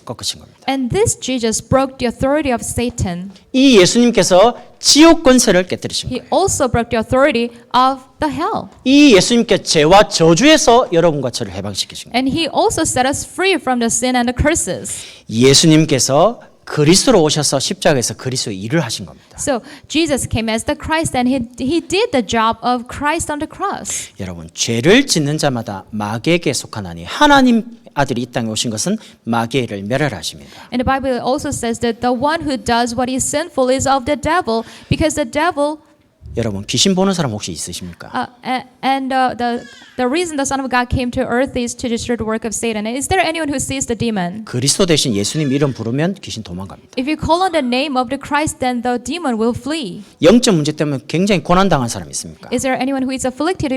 S1: 꺾으신 겁니다.
S2: And this Jesus broke the authority of Satan.
S1: 이 예수님께서 지옥 권세를 깨뜨리신
S2: He
S1: 거예요.
S2: also broke the authority of the hell.
S1: 이 예수님께 죄와 저주에서 여러분과 저를 해방시키신 거예요.
S2: And he also set us free from the sin and the curses.
S1: 예수님께서 그리스도로 오셔서 십자가에서 그리스도의 일을 하신 겁니다.
S2: So Jesus came as the Christ and he did the job of Christ on the cross.
S1: 여러분 죄를 짓는 자마다 마귀에게 속하나니 하나님 아들이 이 땅에 오신 것은 마귀를 멸하십니다.
S2: And the Bible also says that the one who does what is sinful is of the devil, because the devil
S1: 여러분 귀신 보는 사람 혹시 있으십니까?
S2: the reason the Son of God came to earth is to destroy the work of Satan. Is there anyone who sees the demon?
S1: 그리스도 대신 예수님 이름 부르면 귀신 도망갑니다.
S2: If you call on the name of the Christ, then the demon will flee.
S1: 영적 문제 때문에 굉장히 고난 당한 사람 있습니까?
S2: Is there anyone who is afflicted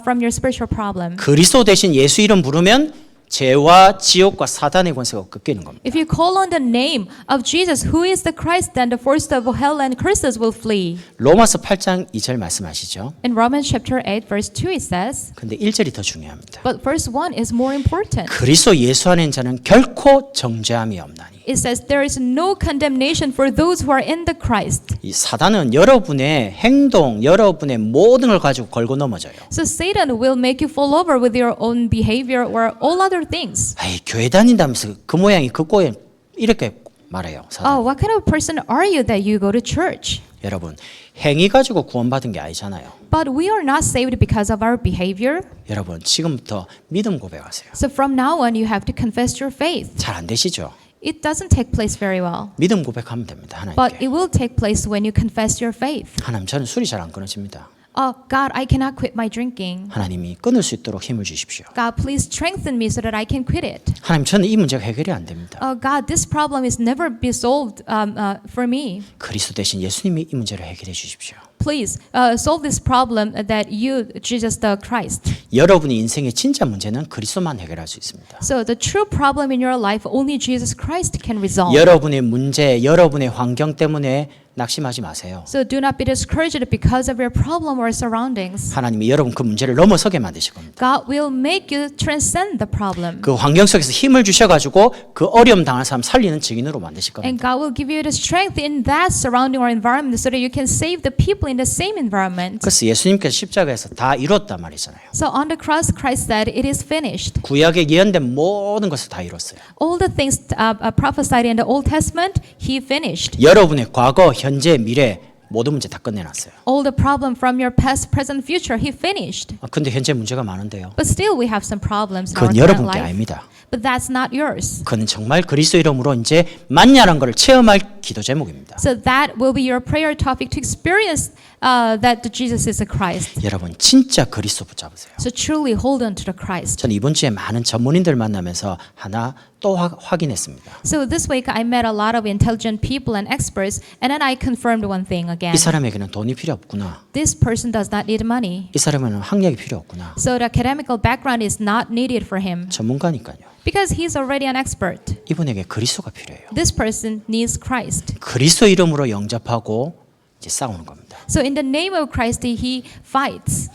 S2: from your spiritual problem?
S1: 그리스도 대신 예수 이름 부르면 죄와 지옥과 사단의 권세가 꺾이는 겁니다.
S2: If you call on the name of Jesus, who is the Christ, then the force of hell and curses will flee.
S1: 로마서 8장 2절 말씀하시죠.
S2: In Romans chapter 8 verse 2 it says,
S1: 근데 1절이 더 중요합니다.
S2: but verse 1 is more important.
S1: 그리스도 예수 안에 있는 자는 결코 정죄함이 없나니.
S2: It says there is no condemnation for those who are in the Christ.
S1: 이 사단은 여러분의 행동, 여러분의 모든 걸 가지고 걸고 넘어져요.
S2: So Satan will make you fall over with your own behavior or all other things.
S1: 아이, 교회 다닌다면서 그 모양이 그 꼴이 이렇게 말해요. 사단.
S2: Oh, what kind of person are you that you go to church?
S1: 여러분, 행위 가지고 구원받은 게 아니잖아요.
S2: But we are not saved because of our behavior.
S1: 여러분, 지금부터 믿음 고백하세요.
S2: So from now on you have to confess your faith.
S1: 잘 안 되시죠?
S2: it doesn't take place very well.
S1: 믿음 고백하면 됩니다.
S2: But
S1: 하나님께.
S2: it will take place when you confess your faith.
S1: 하나님, 저는 술이 잘 안 끊어집니다.
S2: God, I cannot quit my drinking.
S1: 하나님이 끊을 수 있도록 힘을 주십시오.
S2: God, please strengthen me so that I can quit it.
S1: 하나님, 저는 이 문제가 해결이 안 됩니다.
S2: God, this problem is never be solved for me.
S1: 그리스도 대신 예수님이 이 문제를 해결해 주십시오.
S2: Please solve this problem that you, Jesus the Christ.
S1: 여러분의 인생의 진짜 문제는 그리스도만 해결할 수 있습니다.
S2: So the true problem in your life, only Jesus Christ can resolve.
S1: 여러분의 문제, 여러분의 환경 때문에 낙심하지 마세요.
S2: So do not be discouraged because of your problem or surroundings.
S1: 하나님이 여러분 그 문제를 넘어서게 만드실 겁니다.
S2: God will make you transcend the problem.
S1: 그 환경 속에서 힘을 주셔가지고 그 어려움 당한 사람 살리는 증인으로 만드실
S2: And
S1: 겁니다.
S2: God will give you the strength in that surrounding or environment so that you can save the people in the same environment.
S1: 그래서 예수님께서 십자가에서 다 이뤘단 말이잖아요.
S2: So on the cross, Christ said, "It is finished."
S1: 구약에 예언된 모든 것을 다 이뤘어요.
S2: All the things prophesied in the Old Testament, He finished.
S1: 여러분의 과거, 현재, 미래 모든 문제 다 끝내놨어요.
S2: All the problem from your past, present, future, He finished.
S1: 근데 현재 문제가 많은데요.
S2: But still, we have some problems in our
S1: 그건
S2: current
S1: 여러분께
S2: life.
S1: 아닙니다.
S2: But that's not yours.
S1: 그는 정말 그리스도 이름으로 이제 만나라는 것을 체험할 기도 제목입니다.
S2: So that will be your prayer topic to experience that Jesus is a Christ.
S1: 여러분 진짜 그리스도 붙잡으세요.
S2: So truly hold on to the Christ.
S1: 저는 이번 주에 많은 전문인들 만나면서 하나 또 확인했습니다.
S2: So this week I met a lot of intelligent people and experts, and then I confirmed one thing again.
S1: 이 사람에게는 돈이 필요 없구나.
S2: This person does not need money.
S1: 이 사람에는 학력이 필요 없구나.
S2: So the academical background is not needed for him
S1: 전문가니까요.
S2: because he's already an expert.
S1: 이분에게 그리스도가 필요해요.
S2: This person needs Christ.
S1: 그리스도 이름으로 영접하고 이제 싸우는 겁니다.
S2: So in the name of Christ, he fights.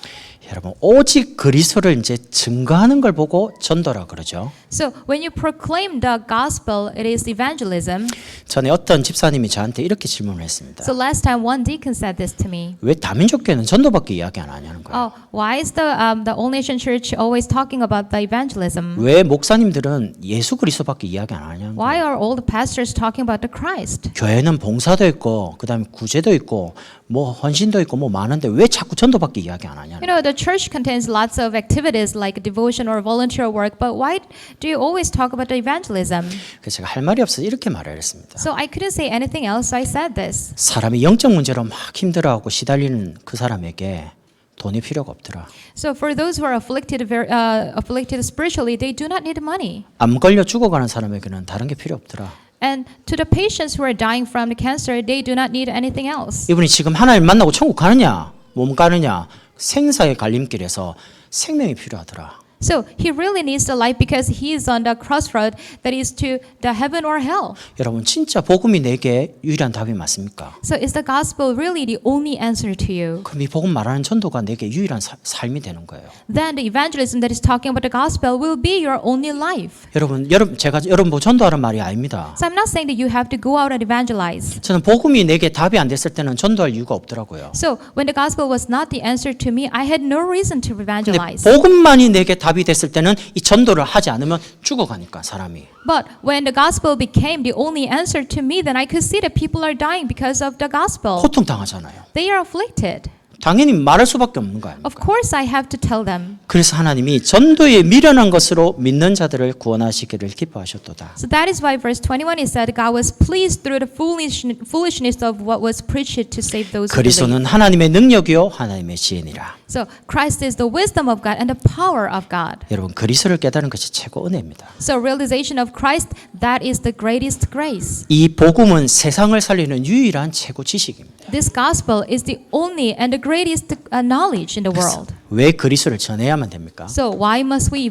S1: 여러분 오직 그리스도를 이제 증거하는 걸 보고 전도라 그러죠.
S2: So when you proclaim the gospel, it is evangelism.
S1: 전에 어떤 집사님이 저한테 이렇게 질문을 했습니다.
S2: So last time one deacon said this to me.
S1: 왜 다민족교회는 전도밖에 이야기 안 하냐는 거예요.
S2: Why is the All Nation Church always talking about the evangelism?
S1: 왜 목사님들은 예수 그리스도밖에 이야기 안 하냐는 거예요.
S2: Why are all the pastors talking about the Christ?
S1: 교회는 봉사도 있고 그다음에 구제도 있고 뭐 헌신도 있고 뭐 많은데 왜 자꾸 전도밖에 이야기 안 하냐는
S2: You know, the church contains lots of activities like devotion or volunteer work, but why do you always talk about the evangelism?
S1: 그래서 제가 할 말이 없어서 이렇게 말을 했습니다.
S2: So I couldn't say anything else, so I said this.
S1: 사람이 영적 문제로 막 힘들어하고 시달리는 그 사람에게 돈이 필요가 없더라.
S2: So for those who are afflicted spiritually, they do not need money.
S1: 암 걸려 죽어가는 사람에게는 다른 게 필요 없더라.
S2: And to the patients who are dying from the cancer, they do not need anything else.
S1: 이분이 지금 하나님 만나고 천국 가느냐 몸 가느냐 생사의 갈림길에서 생명이 필요하더라.
S2: So he really needs the life because he is on the crossroad that is to the heaven or hell.
S1: 여러분 진짜 복음이 내게 유일한 답이 맞습니까?
S2: So is the gospel really the only answer to you?
S1: 그럼 이 복음 말하는 전도가 내게 유일한 삶이 되는 거예요.
S2: Then the evangelism that is talking about the gospel will be your only life.
S1: 여러분 제가 여러분 보고 전도하는 말이 아닙니다.
S2: So I'm not saying that you have to go out and evangelize.
S1: 저는 복음이 내게 답이 안 됐을 때는 전도할 이유가 없더라고요.
S2: So when the gospel was not the answer to me, I had no reason to
S1: 근데
S2: evangelize.
S1: 복음만이 내게 답이 됐을 때는 이 전도를 하지 않으면 죽어가니까 사람이.
S2: But when the gospel became the only answer to me, then I could see that people are dying because of the gospel.
S1: 고통 당하잖아요.
S2: They are afflicted.
S1: 당연히 말할 수밖에 없는 거
S2: Of
S1: 아닙니까?
S2: course I have to tell them.
S1: 그래서 하나님이 전도에 미련한 것으로 믿는 자들을 구원하시기를 기뻐하셨도다.
S2: So that is why verse 21 is said God was pleased through the foolishness of what was preached to save those who believe.
S1: 그리스도는 하나님의 능력이요 하나님의 지혜니라.
S2: So Christ is the wisdom of God and the power of God.
S1: 여러분 그리스도를 깨달은 것이 최고 은혜입니다.
S2: So realization of Christ, that is the greatest grace.
S1: 이 복음은 세상을 살리는 유일한 최고 지식입니다.
S2: This gospel is the only and the greatest knowledge in the world.
S1: 왜 그리스도를 전해야만 됩니까?
S2: So why must we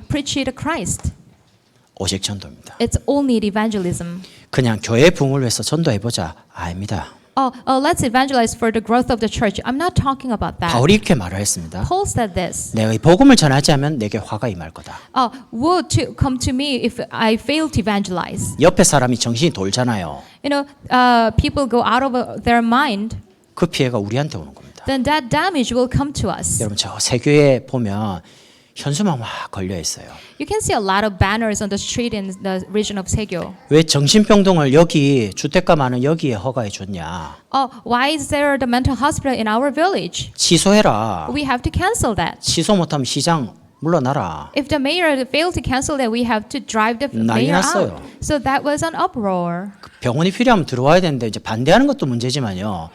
S2: preach it to Christ?
S1: 오직 전도입니다.
S2: It's only the evangelism.
S1: 그냥 교회 부흥을 위해서 전도해보자 아닙니다.
S2: Let's evangelize for the growth of the church. I'm not talking about that.
S1: 바울이 이렇게 말을 했습니다.
S2: Paul said this.
S1: 내가 이 복음을 전하지 않으면 내게 화가 임할 거다.
S2: Woe to come to me if I fail to evangelize.
S1: 옆에 사람이 정신이 돌잖아요.
S2: You know, people go out of their mind.
S1: 그 피해가 우리한테 오는 겁니다.
S2: Then that damage will come to us.
S1: 여러분 저 세교에 보면 현수막 막 걸려 있어요.
S2: You can see a lot of banners on the street in the region of Segyo.
S1: 왜 정신병동을 여기 주택가 많은 여기에 허가해 줬냐?
S2: Why is there the mental hospital in our village?
S1: 취소해라.
S2: We have to cancel that.
S1: 취소 못하면 시장 물러나라.
S2: If the mayor failed to cancel that, we have to drive the
S1: 난리
S2: mayor
S1: 났어요.
S2: out. So that was an uproar.
S1: 병원이 필요하면 들어와야 되는데 이제 반대하는 것도 문제지만요.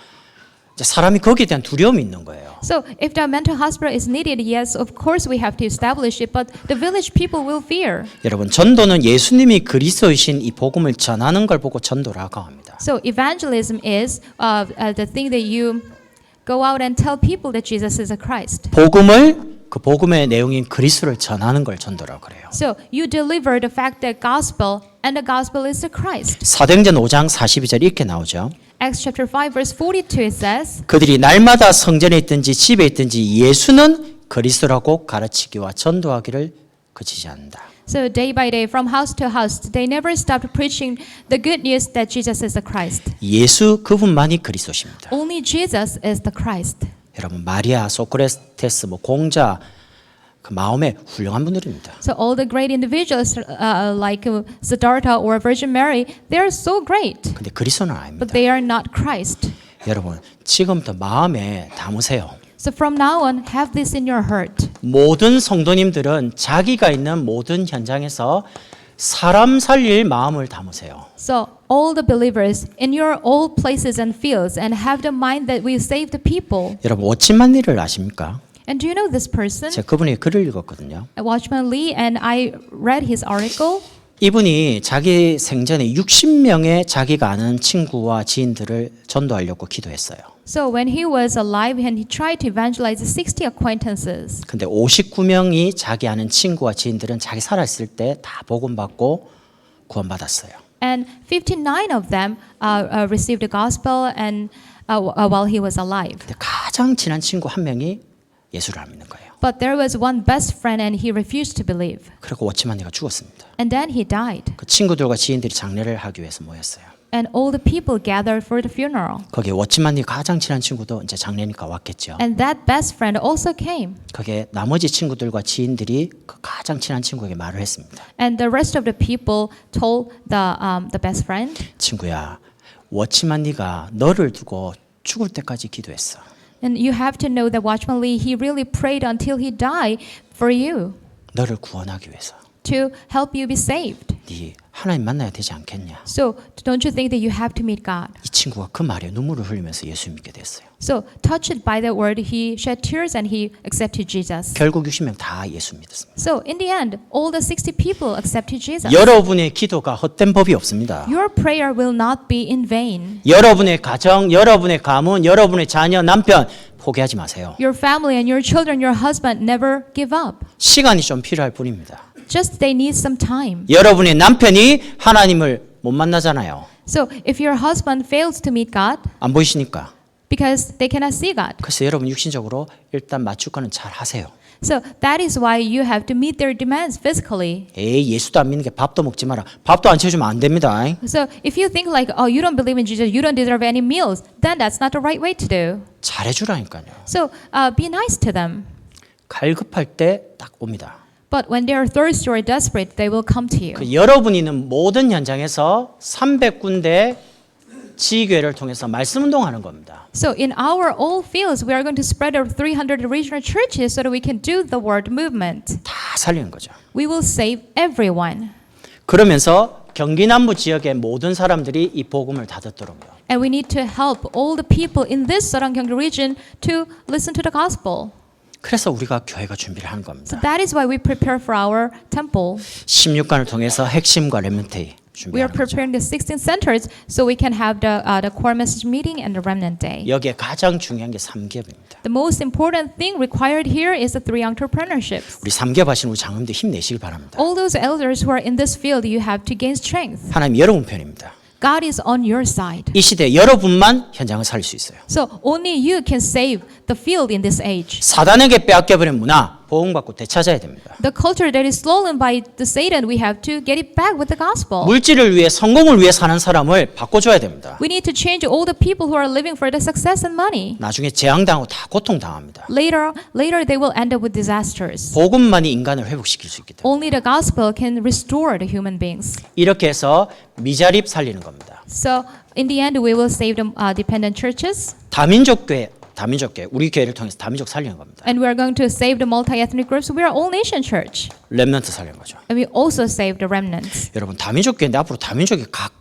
S1: 이제 사람이 거기에 대한 두려움이 있는 거예요.
S2: So if the mental hospital is needed, yes, of course we have to establish it, but the village people will fear.
S1: 여러분, 전도는 예수님이 그리스도이신 이 복음을 전하는 걸 보고 전도라고 합니다.
S2: So evangelism is the thing that you go out and tell people that Jesus is a Christ.
S1: 그 복음의 내용인 그리스도를 전하는 걸 전도라고 그래요.
S2: So you deliver the fact that gospel and the gospel is the Christ.
S1: 사도행전 5장 42절 이렇게 나오죠.
S2: Acts chapter 5 verse 42 it says,
S1: 그들이 날마다 성전에 있든지 집에 있든지 예수는 그리스도라고 가르치기와 전도하기를 그치지 않는다.
S2: so day by day from house to house they never stopped preaching the good news that Jesus is the Christ.
S1: 예수 그분만이 그리스도십니다.
S2: Only Jesus is the Christ.
S1: 여러분, 마리아, 소크라테스, 공자, 그 마음에 훌륭한 분들입니다.
S2: So all the great individuals like Siddhartha or Virgin Mary, they are so great,
S1: 근데 그리스도는 아닙니다.
S2: but they are not Christ.
S1: 여러분, 지금부터 마음에 담으세요.
S2: So from now on, have this in your heart.
S1: 모든 성도님들은 자기가 있는 모든 현장에서 사람 살릴 마음을 담으세요.
S2: So all the believers in your all places and fields and have the mind that we save the people.
S1: 여러분, 워치만 리를 아십니까?
S2: And do you know this person?
S1: 제가 그분의 글을 읽었거든요.
S2: Watchman Lee, and I read his article.
S1: 이분이 자기 생전에 60명의 자기가 아는 친구와 지인들을 전도하려고 기도했어요.
S2: So when he was alive and he tried to evangelize 60 acquaintances.
S1: 근데 59명이 자기 아는 친구와 지인들은 자기 살아있을 때 다 복음받고 구원받았어요.
S2: And 59 of them received the gospel and while he was alive.
S1: 근데 가장 친한 친구 한 명이 예수를 안 믿는 거예요.
S2: But there was one best friend and he refused to believe.
S1: 그리고 워치만이가 죽었습니다.
S2: And then he died.
S1: 그 친구들과 지인들이 장례를 하기 위해서 모였어요.
S2: And all the people gathered for the funeral.
S1: 거기에 워치만이 가장 친한 친구도 이제 장례니까 왔겠죠.
S2: And that best friend also came.
S1: 거기에 나머지 친구들과 지인들이 그 가장 친한 친구에게 말을 했습니다.
S2: And the rest of the people told the best friend,
S1: 친구야, 워치만이가 너를 두고 죽을 때까지 기도했어.
S2: and you have to know that Watchman Lee, he really prayed until he died for you
S1: 너를 구원하기 위해서.
S2: to help you be saved.
S1: 네 하나님 만나야 되지 않겠냐?
S2: So don't you think that you have to meet God?
S1: 이 친구가 그 말에 눈물을 흘리면서 예수 믿게 됐어요.
S2: So touched by that word, he shed tears and he accepted Jesus.
S1: 결국 60명 다 예수 믿었습니다.
S2: So in the end, all the 60 people accepted Jesus.
S1: 여러분의 기도가 헛된 법이 없습니다.
S2: Your prayer will not be in vain.
S1: 여러분의 가정, 여러분의 가문, 여러분의 자녀, 남편 포기하지 마세요.
S2: Your family and your children, your husband, never give up.
S1: 시간이 좀 필요할 뿐입니다.
S2: Just they need some time.
S1: 여러분의 남편이 하나님을 못 만나잖아요.
S2: So if your husband fails to meet God
S1: 안 보이시니까.
S2: because they cannot see God.
S1: 그래서 여러분 육신적으로 일단 맞출 거는 잘 하세요.
S2: So that is why you have to meet their demands physically.
S1: 에이, 예수도 안 믿는 게 밥도 먹지 마라. 밥도 안 채워주면 안 됩니다.
S2: So if you think like, oh, you don't believe in Jesus, you don't deserve any meals, then that's not the right way to do.
S1: 잘해주라니까요.
S2: So be nice to them.
S1: 갈급할 때 딱 옵니다.
S2: But when they are thirsty or desperate, they will come to you.
S1: 그 여러분이 있는 모든 현장에서 300군데 지교회를 통해서 말씀 운동하는 겁니다.
S2: So in our all fields, we are going to spread our 300 regional churches so that we can do the word movement.
S1: 다 살리는 거죠.
S2: We will save everyone.
S1: 그러면서 경기 남부 지역의 모든 사람들이 이 복음을 다 듣도록요.
S2: And we need to help all the people in this Sarang-Gyeonggi region to listen to the gospel.
S1: 그래서 우리가 교회가 준비를 하는
S2: So
S1: 겁니다.
S2: that is why we prepare for our temple.
S1: 16간을 통해서 핵심과 렘넌트
S2: We are
S1: 준비하는 거죠.
S2: preparing the 16 centers so we can have the core message meeting and the remnant day.
S1: 여기에 가장 중요한 게 3기업입니다.
S2: The most important thing required here is the 3 entrepreneurships.
S1: 우리 3기업 하시는 우리 장로님들 힘내시길 바랍니다.
S2: All those elders who are in this field, you have to gain strength.
S1: 하나님 여러분 편입니다.
S2: God is on your side.
S1: 이 시대에 여러분만 현장을 살릴 수 있어요.
S2: So only you can save the field in this age.
S1: 사단에게 빼앗겨버린 문화 보응받고 되찾아야 됩니다.
S2: The culture that is stolen by the Satan, we have to get it back with the gospel.
S1: 물질을 위해 성공을 위해 사는 사람을 바꿔줘야 됩니다.
S2: We need to change all the people who are living for the success and money.
S1: 나중에 재앙당하고 다 고통당합니다.
S2: Later they will end up with disasters.
S1: 복음만이 인간을 회복시킬 수 있기 때문에
S2: Only the gospel can restore the human beings.
S1: 이렇게 해서 미자립 살리는 겁니다.
S2: So in the end, we will save the dependent churches.
S1: 다민족 교회 다민족계, 우리 교회를 통해서 다민족 살리는 겁니다.
S2: And we are going to save the multi-ethnic groups. We are all nation church.
S1: 렘넌트 살리는 거죠.
S2: And we also save the remnants.
S1: 여러분 다민족교인데 앞으로 다민족이 각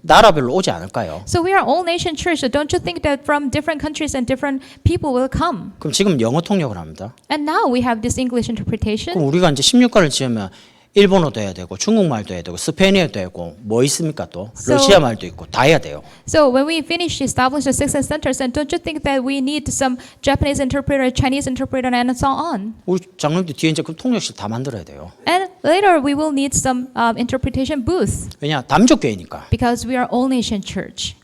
S1: 나라별로 오지 않을까요?
S2: So we are all nation church. So don't you think that from different countries and different people will come?
S1: 그럼 지금 영어 통역을 합니다.
S2: And now we have this English interpretation.
S1: 그럼 우리가 이제 16가를 지으면 일본어도 해야 되고 중국말도 해야 되고 스페인어도 되고 뭐 있습니까 또?
S2: So-
S1: 러시아 말도 있고 다 해야 돼요.
S2: So when we finish establish the 6 centers, and don't you think that we need some Japanese interpreter, Chinese interpreter, and so on?
S1: 우리 장로님들 뒤에 이제 그 통역실 다 만들어야 돼요.
S2: And later we will need some interpretation booth
S1: 왜냐? 다민족교회니까.
S2: because we are all nation church.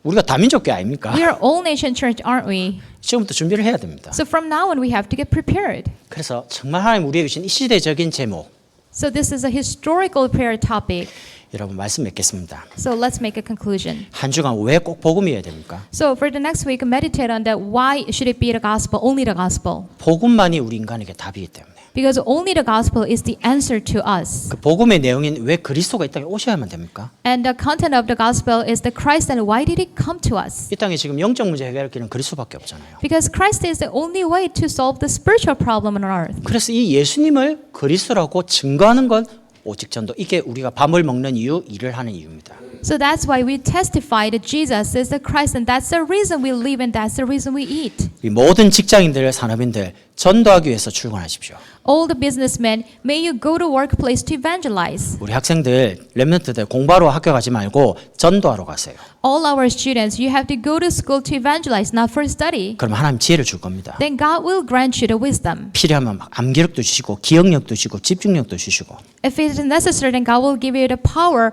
S1: 우리가 다민족교회 아닙니까?
S2: We are all nation church, aren't we?
S1: 지금부터 준비를 해야 됩니다.
S2: So from now on we have to get prepared.
S1: 그래서 정말 하나님 우리에게 주신 이 시대적인 제목
S2: So this is a historical prayer topic.
S1: 여러분 말씀 맺겠습니다.
S2: So let's make a conclusion.
S1: 한 주간 왜 꼭 복음이어야 됩니까?
S2: So for the next week, meditate on that. Why should it be the gospel? Only the gospel.
S1: 복음만이 우리 인간에게 답이기 때문에.
S2: Because only the gospel is the answer to us.
S1: 그 복음의 내용인 왜 그리스도가 이 땅에 오셔야만 됩니까?
S2: And the content of the gospel is the Christ. And why did he come to us?
S1: 이 땅에 지금 영적 문제 해결할 길은 그리스도밖에 없잖아요.
S2: Because Christ is the only way to solve the spiritual problem on earth.
S1: 그래서 이 예수님을 그리스도라고 증거하는 건 오직 전도. 이게 우리가 밥을 먹는 이유, 일을 하는 이유입니다.
S2: So that's why we testify that Jesus is the Christ, and that's the reason we live, and that's the reason we eat.
S1: 이 모든 직장인들, 산업인들 전도하기 위해서 출근하십시오.
S2: All the businessmen, may you go to workplace to evangelize.
S1: 우리 학생들, 렘넌트들 공부하러 학교 가지 말고 전도하러 가세요.
S2: All our students, you have to go to school to evangelize, not for study.
S1: 그러면 하나님 지혜를 줄 겁니다.
S2: Then God will grant you the wisdom.
S1: 필요하면 암기력도 주시고 기억력도 주시고 집중력도 주시고
S2: If it is necessary, then God will give you the power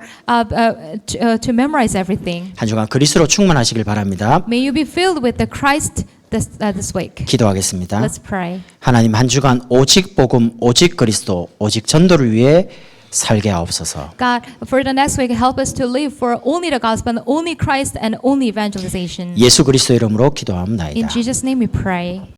S2: to memorize everything.
S1: 한 주간 그리스도로 충만하시길 바랍니다.
S2: May you be filled with the Christ this week.
S1: 기도하겠습니다.
S2: Let's pray.
S1: 하나님 한 주간 오직 복음, 오직 그리스도, 오직 전도를 위해 살게 하옵소서.
S2: God, for the next week, help us to live for only the gospel, only Christ, and only evangelization.
S1: 예수 그리스도 이름으로
S2: In
S1: 기도합니다.
S2: Jesus' name we pray.